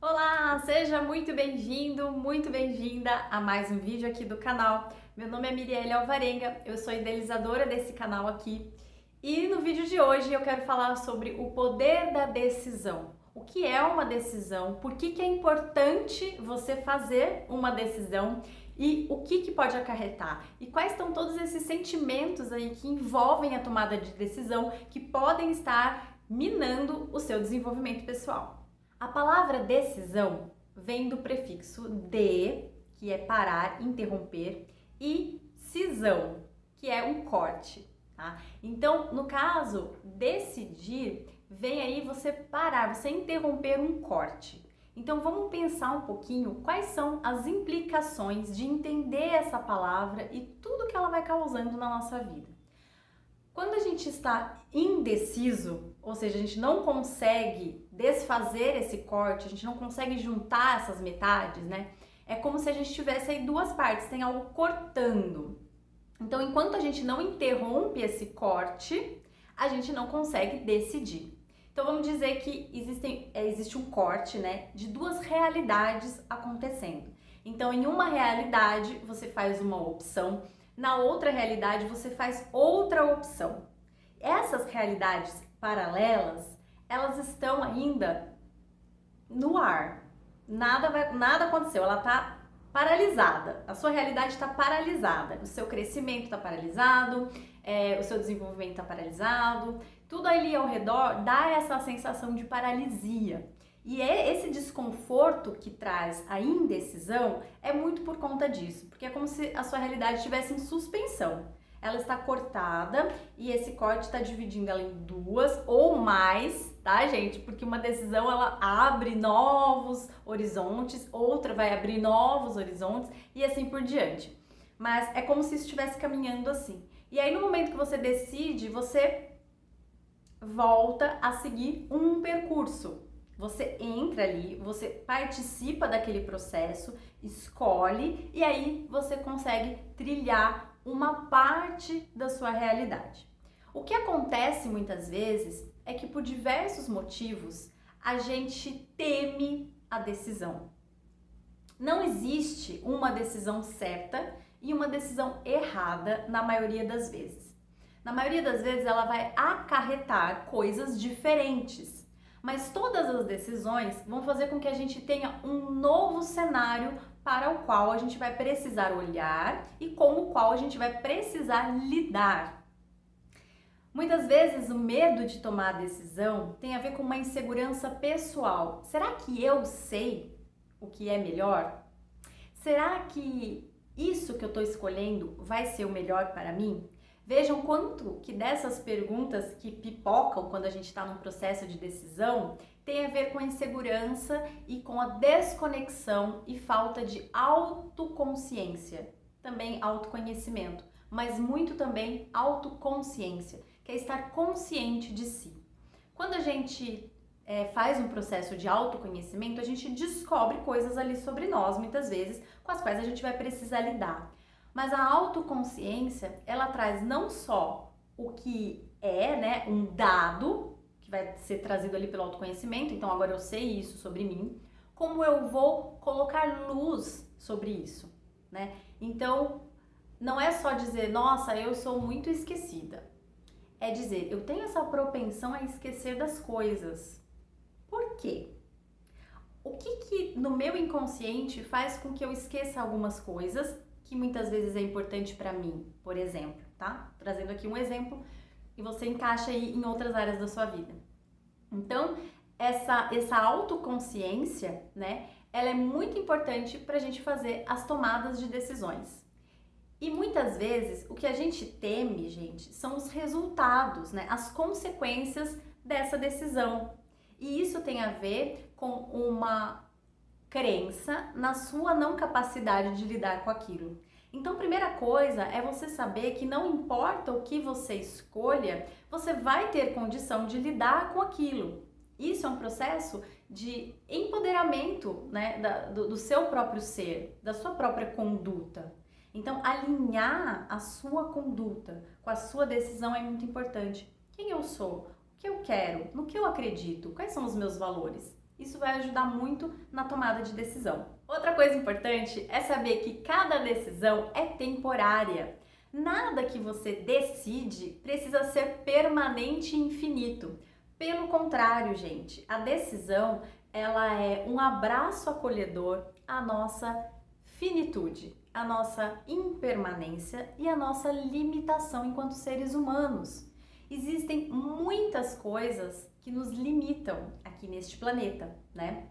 Olá, seja muito bem-vindo, muito bem-vinda a mais um vídeo aqui do canal. Meu nome é Mirielle Alvarenga, eu sou idealizadora desse canal aqui e no vídeo de hoje eu quero falar sobre o poder da decisão. O que é uma decisão, por que é importante você fazer uma decisão e o que pode acarretar e quais estão todos esses sentimentos aí que envolvem a tomada de decisão que podem estar minando o seu desenvolvimento pessoal. A palavra decisão vem do prefixo de, que é parar, interromper, e cisão, que é um corte, tá? Então, no caso, decidir, vem aí você parar, você interromper um corte. Então, vamos pensar um pouquinho quais são as implicações de entender essa palavra e tudo que ela vai causando na nossa vida. Quando a gente está indeciso, ou seja, a gente não consegue desfazer esse corte, a gente não consegue juntar essas metades, né? É como se a gente tivesse aí duas partes, tem algo cortando. Então, enquanto a gente não interrompe esse corte, a gente não consegue decidir. Então, vamos dizer que existe um corte, né, de duas realidades acontecendo. Então, em uma realidade, você faz uma opção, na outra realidade você faz outra opção. Essas realidades paralelas, elas estão ainda no ar. Nada aconteceu, ela está paralisada. A sua realidade está paralisada. O seu crescimento está paralisado, o seu desenvolvimento está paralisado. Tudo ali ao redor dá essa sensação de paralisia. E esse desconforto que traz a indecisão é muito por conta disso, porque é como se a sua realidade estivesse em suspensão. Ela está cortada e esse corte está dividindo ela em duas ou mais, tá, gente? Porque uma decisão ela abre novos horizontes, outra vai abrir novos horizontes e assim por diante. Mas é como se estivesse caminhando assim. E aí no momento que você decide, você volta a seguir um percurso. Você entra ali, você participa daquele processo, escolhe e aí você consegue trilhar uma parte da sua realidade. O que acontece muitas vezes é que por diversos motivos a gente teme a decisão. Não existe uma decisão certa e uma decisão errada na maioria das vezes. Na maioria das vezes ela vai acarretar coisas diferentes. Mas todas as decisões vão fazer com que a gente tenha um novo cenário para o qual a gente vai precisar olhar e com o qual a gente vai precisar lidar. Muitas vezes o medo de tomar a decisão tem a ver com uma insegurança pessoal. Será que eu sei o que é melhor? Será que isso que eu estou escolhendo vai ser o melhor para mim? Vejam quanto que dessas perguntas que pipocam quando a gente está num processo de decisão tem a ver com a insegurança e com a desconexão e falta de autoconsciência, também autoconhecimento, mas muito também autoconsciência, que é estar consciente de si. Quando a gente faz um processo de autoconhecimento, a gente descobre coisas ali sobre nós, muitas vezes, com as quais a gente vai precisar lidar. Mas a autoconsciência, ela traz não só o que é, né, um dado, que vai ser trazido ali pelo autoconhecimento, então agora eu sei isso sobre mim, como eu vou colocar luz sobre isso, né? Então, não é só dizer, nossa, eu sou muito esquecida. É dizer, eu tenho essa propensão a esquecer das coisas. Por quê? O que no meu inconsciente faz com que eu esqueça algumas coisas que muitas vezes é importante para mim, por exemplo, tá? Trazendo aqui um exemplo e você encaixa aí em outras áreas da sua vida. Então, essa autoconsciência, né, ela é muito importante para a gente fazer as tomadas de decisões. E muitas vezes o que a gente teme, gente, são os resultados, né, as consequências dessa decisão. E isso tem a ver com uma crença na sua não capacidade de lidar com aquilo. Então, primeira coisa é você saber que não importa o que você escolha, você vai ter condição de lidar com aquilo. Isso é um processo de empoderamento, né, do seu próprio ser, da sua própria conduta. Então, alinhar a sua conduta com a sua decisão é muito importante. Quem eu sou? O que eu quero? No que eu acredito? Quais são os meus valores? Isso vai ajudar muito na tomada de decisão. Outra coisa importante é saber que cada decisão é temporária. Nada que você decide precisa ser permanente e infinito. Pelo contrário, gente, a decisão ela é um abraço acolhedor à nossa finitude, à nossa impermanência e à nossa limitação enquanto seres humanos. Existem muitas coisas que nos limitam aqui neste planeta, né?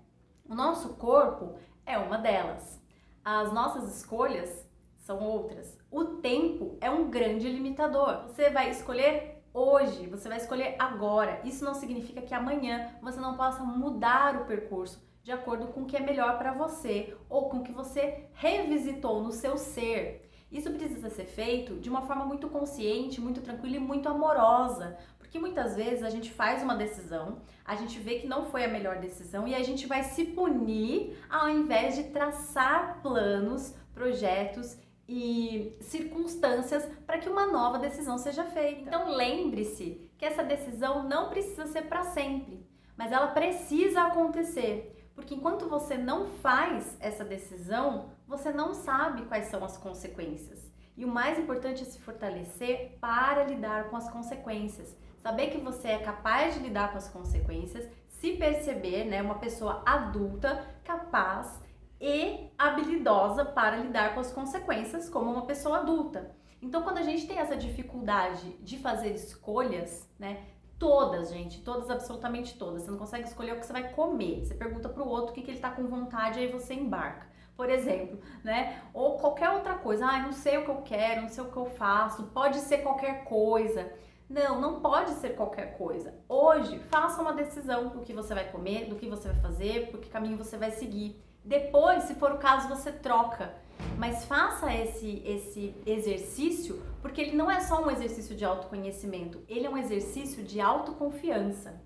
O nosso corpo é uma delas. As nossas escolhas são outras. O tempo é um grande limitador. Você vai escolher hoje, você vai escolher agora. Isso não significa que amanhã você não possa mudar o percurso de acordo com o que é melhor para você ou com o que você revisitou no seu ser. Isso precisa ser feito de uma forma muito consciente, muito tranquila e muito amorosa, porque muitas vezes a gente faz uma decisão, a gente vê que não foi a melhor decisão e a gente vai se punir ao invés de traçar planos, projetos e circunstâncias para que uma nova decisão seja feita. Então lembre-se que essa decisão não precisa ser para sempre, mas ela precisa acontecer. Porque enquanto você não faz essa decisão, você não sabe quais são as consequências. E o mais importante é se fortalecer para lidar com as consequências. Saber que você é capaz de lidar com as consequências, se perceber, né, uma pessoa adulta, capaz e habilidosa para lidar com as consequências como uma pessoa adulta. Então, quando a gente tem essa dificuldade de fazer escolhas, né, todas, gente, todas, absolutamente todas. Você não consegue escolher o que você vai comer. Você pergunta pro outro o que ele tá com vontade, aí você embarca. Por exemplo, né? Ou qualquer outra coisa. Ah, não sei o que eu quero, não sei o que eu faço. Pode ser qualquer coisa. Não, não pode ser qualquer coisa. Hoje, faça uma decisão do que você vai comer, do que você vai fazer, por que caminho você vai seguir. Depois, se for o caso, você troca. Mas faça esse exercício, porque ele não é só um exercício de autoconhecimento, ele é um exercício de autoconfiança.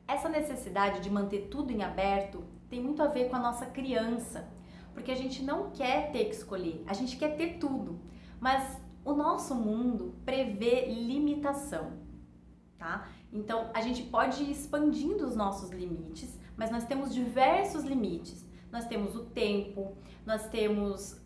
Essa necessidade de manter tudo em aberto tem muito a ver com a nossa criança, porque a gente não quer ter que escolher, a gente quer ter tudo, mas o nosso mundo prevê limitação, tá? Então a gente pode ir expandindo os nossos limites, mas nós temos diversos limites. Nós temos o tempo, nós temos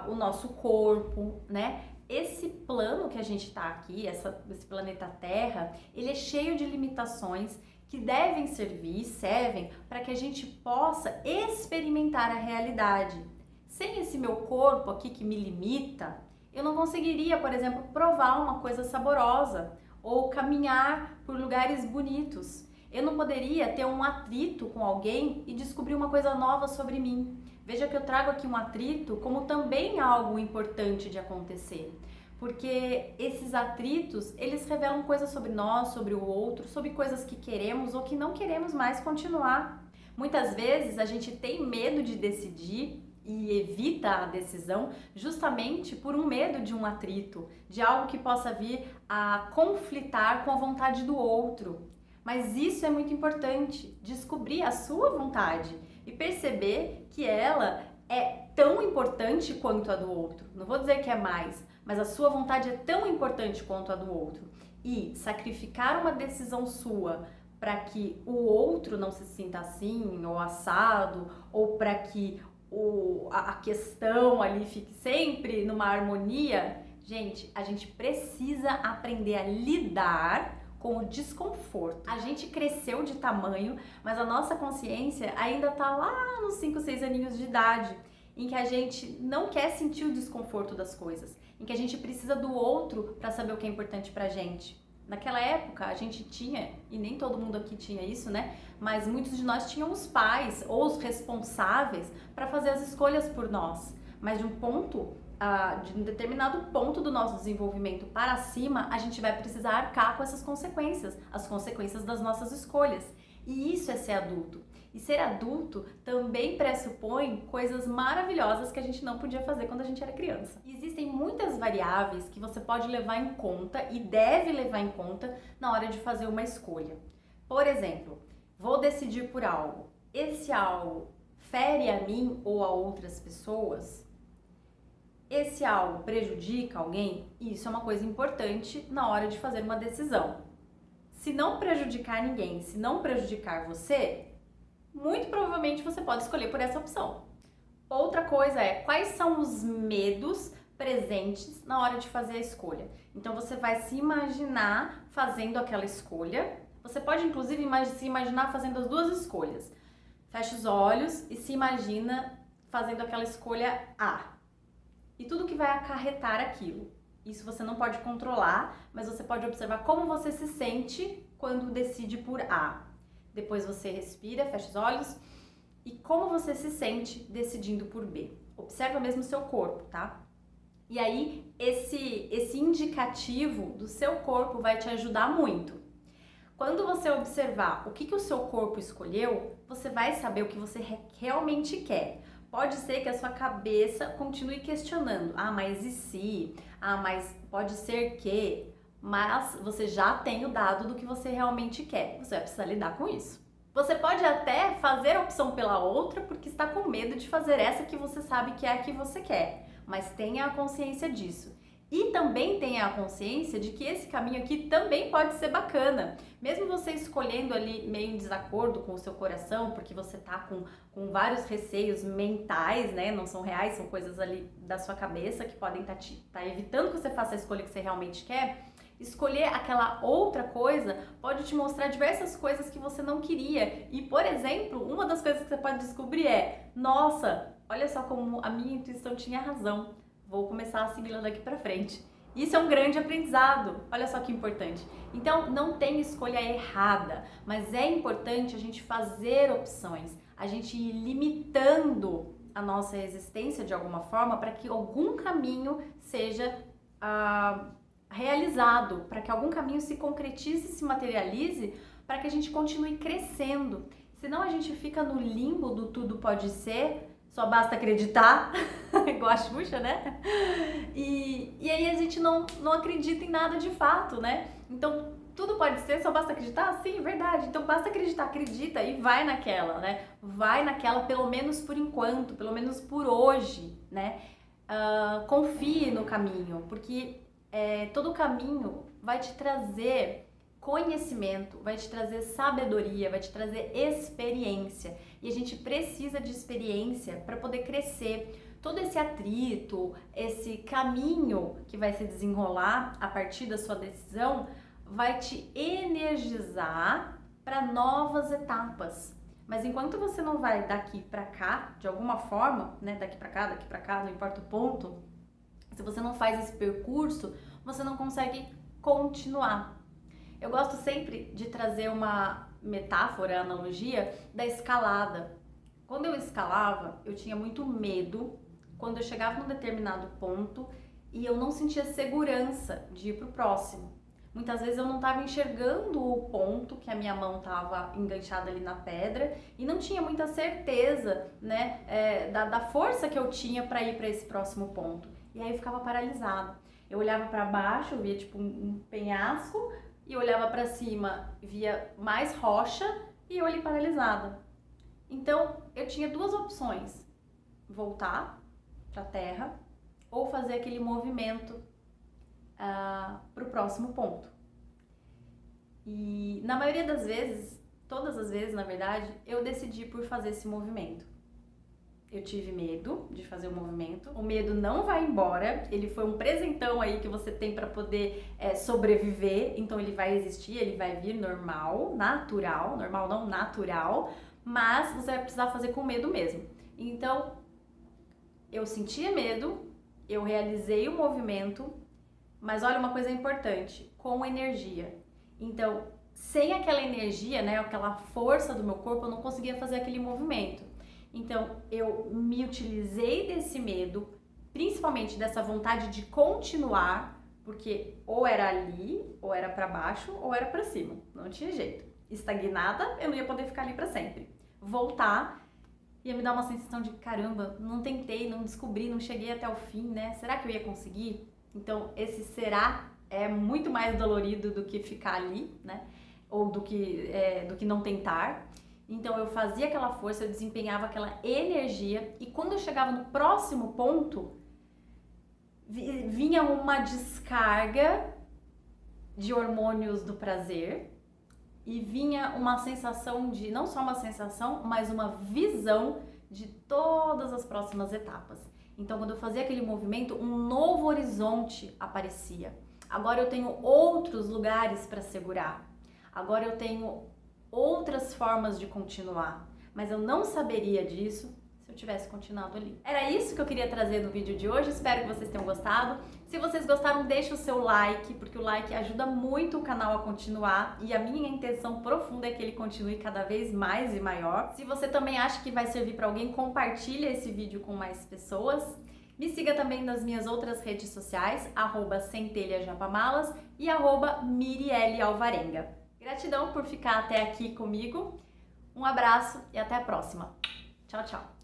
o nosso corpo, né? Esse plano que a gente tá aqui, esse planeta Terra, ele é cheio de limitações que devem servem para que a gente possa experimentar a realidade. Sem esse meu corpo aqui que me limita, eu não conseguiria, por exemplo, provar uma coisa saborosa ou caminhar por lugares bonitos. Eu não poderia ter um atrito com alguém e descobrir uma coisa nova sobre mim. Veja que eu trago aqui um atrito como também algo importante de acontecer. Porque esses atritos, eles revelam coisas sobre nós, sobre o outro, sobre coisas que queremos ou que não queremos mais continuar. Muitas vezes a gente tem medo de decidir e evita a decisão justamente por um medo de um atrito, de algo que possa vir a conflitar com a vontade do outro. Mas isso é muito importante, descobrir a sua vontade e perceber que ela é tão importante quanto a do outro. Não vou dizer que é mais, mas a sua vontade é tão importante quanto a do outro. E sacrificar uma decisão sua para que o outro não se sinta assim ou assado, ou para que a questão ali fique sempre numa harmonia, gente, a gente precisa aprender a lidar com o desconforto. A gente cresceu de tamanho, mas a nossa consciência ainda tá lá nos 5, 6 aninhos de idade, em que a gente não quer sentir o desconforto das coisas, em que a gente precisa do outro para saber o que é importante pra gente. Naquela época a gente tinha, e nem todo mundo aqui tinha isso, né? Mas muitos de nós tinham os pais ou os responsáveis para fazer as escolhas por nós. Mas de um determinado ponto do nosso desenvolvimento para cima, a gente vai precisar arcar com essas consequências, as consequências das nossas escolhas. E isso é ser adulto. E ser adulto também pressupõe coisas maravilhosas que a gente não podia fazer quando a gente era criança. E existem muitas variáveis que você pode levar em conta e deve levar em conta na hora de fazer uma escolha. Por exemplo, vou decidir por algo. Esse algo fere a mim ou a outras pessoas? Esse algo prejudica alguém? Isso é uma coisa importante na hora de fazer uma decisão. Se não prejudicar ninguém, se não prejudicar você, muito provavelmente você pode escolher por essa opção. Outra coisa é quais são os medos presentes na hora de fazer a escolha. Então você vai se imaginar fazendo aquela escolha. Você pode inclusive se imaginar fazendo as duas escolhas. Fecha os olhos e se imagina fazendo aquela escolha A. E tudo que vai acarretar aquilo. Isso você não pode controlar, mas você pode observar como você se sente quando decide por A. Depois você respira, fecha os olhos e como você se sente decidindo por B. Observa mesmo o seu corpo, tá? E aí, esse indicativo do seu corpo vai te ajudar muito. Quando você observar o que o seu corpo escolheu, você vai saber o que você realmente quer. Pode ser que a sua cabeça continue questionando. Ah, mas e se? Ah, mas pode ser que... Mas você já tem o dado do que você realmente quer. Você vai precisar lidar com isso. Você pode até fazer a opção pela outra porque está com medo de fazer essa que você sabe que é a que você quer. Mas tenha a consciência disso. E também tenha a consciência de que esse caminho aqui também pode ser bacana. Mesmo você escolhendo ali meio em desacordo com o seu coração, porque você tá com vários receios mentais, né? Não são reais, são coisas ali da sua cabeça que podem tá evitando que você faça a escolha que você realmente quer. Escolher aquela outra coisa pode te mostrar diversas coisas que você não queria. E, por exemplo, uma das coisas que você pode descobrir é: nossa, olha só como a minha intuição tinha razão. Vou começar assimilando daqui pra frente. Isso é um grande aprendizado. Olha só que importante. Então, não tem escolha errada, mas é importante a gente fazer opções, a gente ir limitando a nossa existência de alguma forma para que algum caminho seja realizado, para que algum caminho se concretize, se materialize, para que a gente continue crescendo. Senão a gente fica no limbo do tudo pode ser, só basta acreditar, igual a Xuxa, né? E aí a gente não acredita em nada de fato, né? Então, tudo pode ser, só basta acreditar? Sim, verdade. Então, basta acreditar, acredita e vai naquela, né? Vai naquela pelo menos por enquanto, pelo menos por hoje, né? Confie no caminho, porque todo caminho vai te trazer conhecimento, vai te trazer sabedoria, vai te trazer experiência. E a gente precisa de experiência para poder crescer. Todo esse atrito, esse caminho que vai se desenrolar a partir da sua decisão, vai te energizar para novas etapas. Mas enquanto você não vai daqui para cá, de alguma forma, né, daqui para cá, não importa o ponto, se você não faz esse percurso, você não consegue continuar. Eu gosto sempre de trazer uma metáfora, analogia da escalada. Quando eu escalava, eu tinha muito medo quando eu chegava num determinado ponto e eu não sentia segurança de ir pro próximo. Muitas vezes eu não estava enxergando o ponto que a minha mão estava enganchada ali na pedra e não tinha muita certeza, né, da força que eu tinha para ir para esse próximo ponto. E aí eu ficava paralisada. Eu olhava para baixo, eu via tipo um penhasco, e eu olhava para cima, via mais rocha e eu ali paralisada. Então eu tinha duas opções: voltar para a terra ou fazer aquele movimento para o próximo ponto. E na maioria das vezes, todas as vezes na verdade, eu decidi por fazer esse movimento. Eu tive medo de fazer o movimento. O medo não vai embora. Ele foi um presentão aí que você tem para poder sobreviver. Então ele vai existir, ele vai vir normal, natural. Normal não, natural. Mas você vai precisar fazer com medo mesmo. Então, eu sentia medo, eu realizei o movimento, mas olha uma coisa importante, com energia. Então, sem aquela energia, né, aquela força do meu corpo, eu não conseguia fazer aquele movimento. Então, eu me utilizei desse medo, principalmente dessa vontade de continuar, porque ou era ali, ou era para baixo, ou era para cima. Não tinha jeito. Estagnada, eu não ia poder ficar ali para sempre. Voltar ia me dar uma sensação de caramba, não tentei, não descobri, não cheguei até o fim, né? Será que eu ia conseguir? Então, esse será é muito mais dolorido do que ficar ali, né? Ou do que não tentar. Então eu fazia aquela força, eu desempenhava aquela energia e quando eu chegava no próximo ponto, vinha uma descarga de hormônios do prazer e vinha uma sensação de, não só uma sensação, mas uma visão de todas as próximas etapas. Então, quando eu fazia aquele movimento, um novo horizonte aparecia. Agora eu tenho outros lugares para segurar. Agora eu tenho outras formas de continuar. Mas eu não saberia disso se eu tivesse continuado ali. Era isso que eu queria trazer no vídeo de hoje. Espero que vocês tenham gostado. Se vocês gostaram, deixa o seu like, porque o like ajuda muito o canal a continuar e a minha intenção profunda é que ele continue cada vez mais e maior. Se você também acha que vai servir para alguém, compartilha esse vídeo com mais pessoas. Me siga também nas minhas outras redes sociais, @centelhajapamalas e @mirielealvarenga. Gratidão por ficar até aqui comigo. Um abraço e até a próxima. Tchau, tchau.